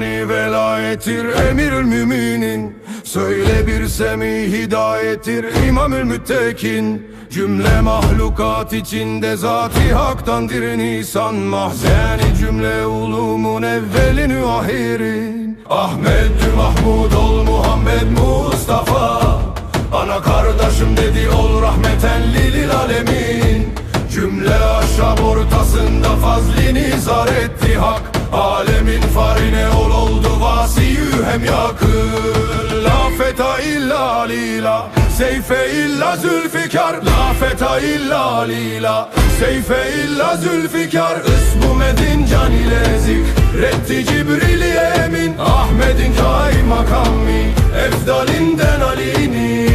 Kur'an-ı velayettir, emirül müminin. Söyle bir semi hidayettir, İmamül Müttekin. Cümle mahlukat içinde zat-ı haktandır nisan mahzeni. Cümle ulumun evvelini ahirin. Ahmet Mahmud ol Muhammed Mustafa. Ana kardeşim dedi ol rahmeten lil alemin. Cümle aşab ortasında fazlini zar etti hak. Alemin farine ol oldu vasiyü hem yakın. La feta illa lila, seyfe illa zülfikar. La feta illa lila, seyfe illa zülfikar. İsmu medin can ile zikretti Cibril emin. Ahmet'in kay makami, efdalinden Ali'nin.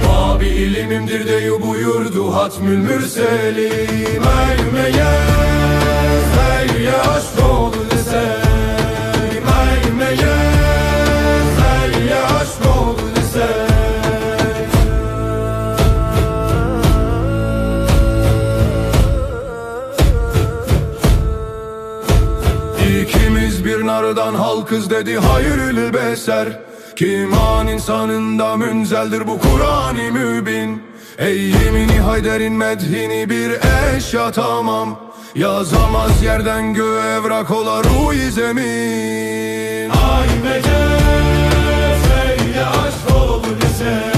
Babi ilimimdir deyu buyurdu Hatmül Mürselin. Ey meyyez, ey aşk oldu desem. Ey meyyez, ey aşk oldu desem. İkimiz bir nardan halkız dedi hayırlı beser. Kiman insanında münzeldir bu Kur'an-ı mübin. Ey yemini Hayder'in medhini bir eşya tamam. Yazamaz yerden göğe evrak ola ruh-i zemin. Ay mecez ey aşk oldu bize.